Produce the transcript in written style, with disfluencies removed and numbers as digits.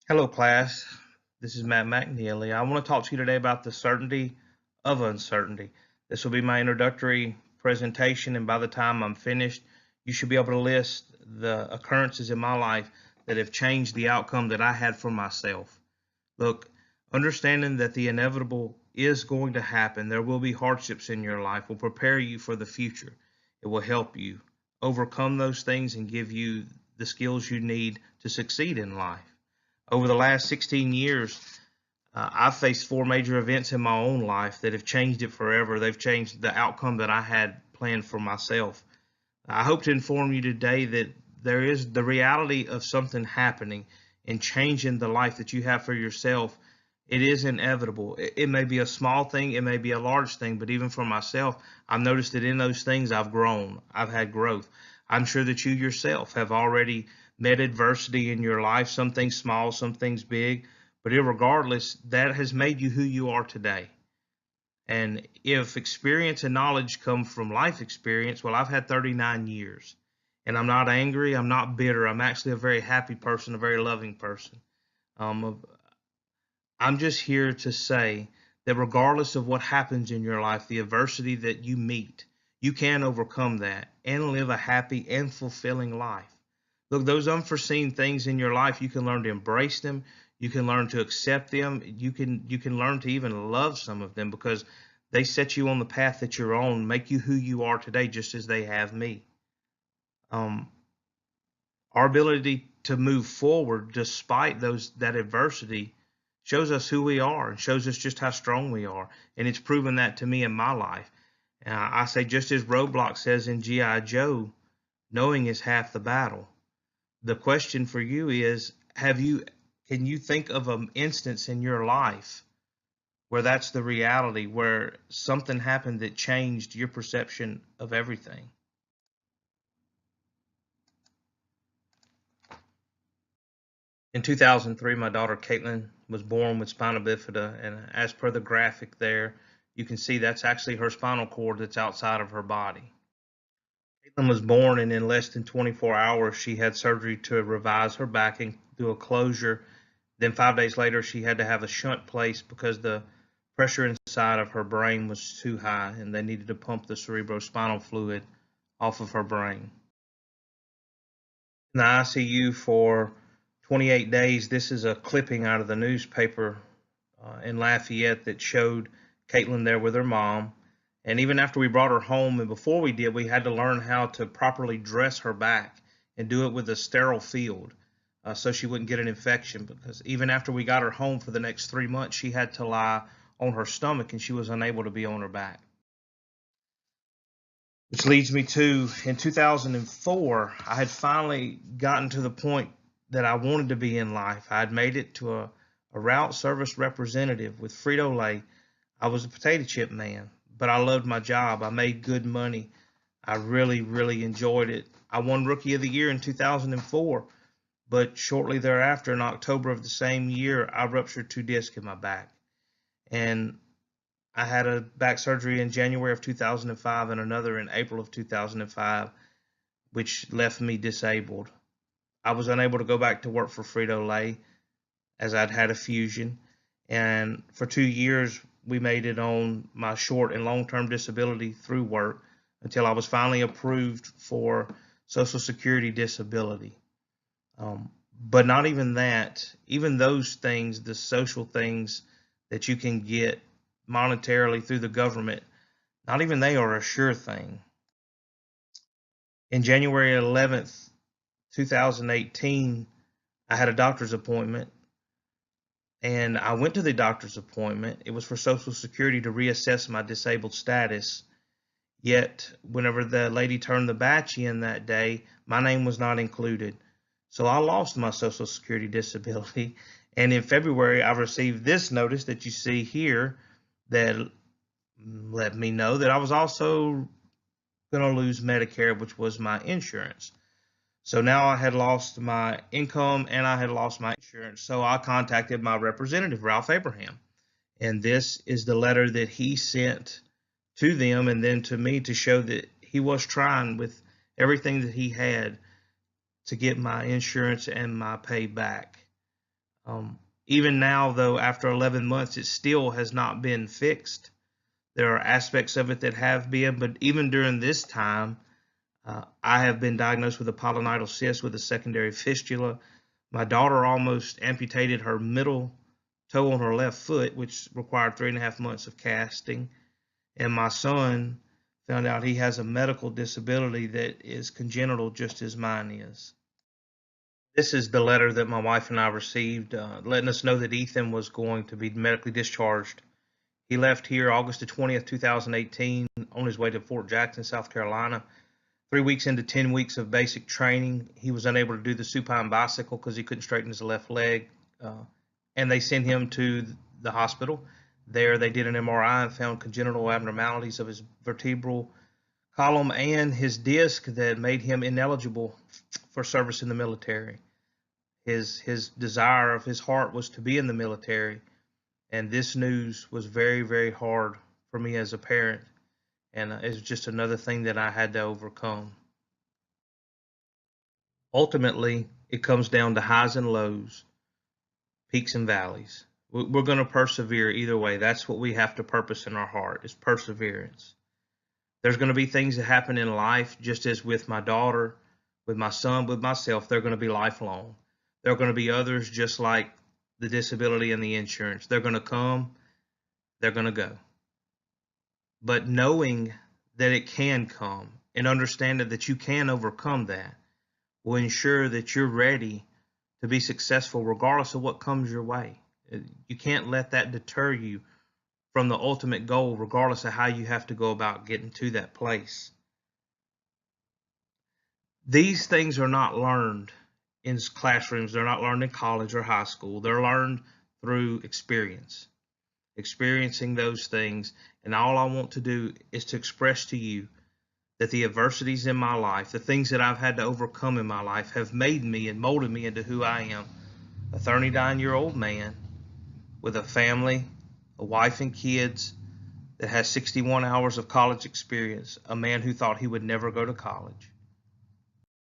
Hello, class. This is Matt McNeely. I want to talk to you today about the certainty of uncertainty. This will be my introductory presentation, and by the time I'm finished, you should be able to list the occurrences in my life that have changed the outcome that I had for myself. Look, understanding that the inevitable is going to happen, there will be hardships in your life, will prepare you for the future. It will help you overcome those things and give you the skills you need to succeed in life. Over the last 16 years, I've faced four major events in my own life that have changed it forever. They've changed the outcome that I had planned for myself. I hope to inform you today that there is the reality of something happening and changing the life that you have for yourself. It is inevitable. It may be a small thing, it may be a large thing, but even for myself, I've noticed that in those things I've grown, I've had growth. I'm sure that you yourself have already met adversity in your life, some things small, some things big, but irregardless, that has made you who you are today. And if experience and knowledge come from life experience, well, I've had 39 years and I'm not angry. I'm not bitter. I'm actually a very happy person, a very loving person. Um, I'm just here to say that regardless of what happens in your life, the adversity that you meet, you can overcome that and live a happy and fulfilling life. Look, those unforeseen things in your life, you can learn to embrace them. You can learn to accept them. You can learn to even love some of them because they set you on the path that you're on, make you who you are today, just as they have me. Um, our ability to move forward despite that adversity shows us who we are and shows us just how strong we are. And it's proven that to me in my life. I say, just as Roadblock says in G.I. Joe, knowing is half the battle. The question for you is, can you think of an instance in your life where that's the reality, where something happened that changed your perception of everything? In 2003, my daughter Caitlin was born with spina bifida, and as per the graphic there, you can see that's actually her spinal cord that's outside of her body. Caitlin was born, and in less than 24 hours, she had surgery to revise her back and do a closure. Then 5 days later, she had to have a shunt placed because the pressure inside of her brain was too high, and they needed to pump the cerebrospinal fluid off of her brain. In the ICU for 28 days. This is a clipping out of the newspaper in Lafayette that showed Caitlin there with her mom. And even after we brought her home, and before we did, we had to learn how to properly dress her back and do it with a sterile field so she wouldn't get an infection. Because even after we got her home for the next 3 months, she had to lie on her stomach and she was unable to be on her back. Which leads me to, in 2004, I had finally gotten to the point that I wanted to be in life. I had made it to a route service representative with Frito Lay. I was a potato chip man, but I loved my job. I made good money. I really, really enjoyed it. I won Rookie of the Year in 2004, but shortly thereafter, in October of the same year, I ruptured two discs in my back. And I had a back surgery in January of 2005 and another in April of 2005, which left me disabled. I was unable to go back to work for Frito Lay as I'd had a fusion. And for 2 years, we made it on my short and long term disability through work until I was finally approved for Social Security disability. But not even that, even those things, the social things that you can get monetarily through the government, not even they are a sure thing. In January 11th, 2018, I had a doctor's appointment and I went to the doctor's appointment. It was for Social Security to reassess my disabled status. Yet, whenever the lady turned the batch in that day, my name was not included. So I lost my Social Security disability. And in February, I received this notice that you see here that let me know that I was also going to lose Medicare, which was my insurance. So now I had lost my income and I had lost my insurance. So I contacted my representative, Ralph Abraham. And this is the letter that he sent to them and then to me to show that he was trying with everything that he had to get my insurance and my pay back. Even now, though, after 11 months, it still has not been fixed. There are aspects of it that have been, but even during this time, I have been diagnosed with a pilonidal cyst with a secondary fistula. My daughter almost amputated her middle toe on her left foot, which required 3.5 months of casting. And my son found out he has a medical disability that is congenital, just as mine is. This is the letter that my wife and I received, letting us know that Ethan was going to be medically discharged. He left here August the 20th, 2018, on his way to Fort Jackson, South Carolina. 3 weeks into 10 weeks of basic training, he was unable to do the supine bicycle because he couldn't straighten his left leg. And they sent him to the hospital. There, they did an MRI and found congenital abnormalities of his vertebral column and his disc that made him ineligible for service in the military. His desire of his heart was to be in the military, and this news was very, very hard for me as a parent, and it's just another thing that I had to overcome. Ultimately, it comes down to highs and lows, peaks and valleys. We're going to persevere either way. That's what we have to purpose in our heart, is perseverance. There's going to be things that happen in life, just as with my daughter, with my son, with myself, they're going to be lifelong. There are going to be others just like the disability and the insurance. They're going to come, they're going to go. But knowing that it can come and understanding that you can overcome that will ensure that you're ready to be successful regardless of what comes your way. You can't let that deter you from the ultimate goal, regardless of how you have to go about getting to that place. These things are not learned in classrooms. They're not learned in college or high school. They're learned through experience, experiencing those things. And all I want to do is to express to you that the adversities in my life, the things that I've had to overcome in my life, have made me and molded me into who I am, a 39-year-old man with a family, a wife and kids, that has 61 hours of college experience, a man who thought he would never go to college.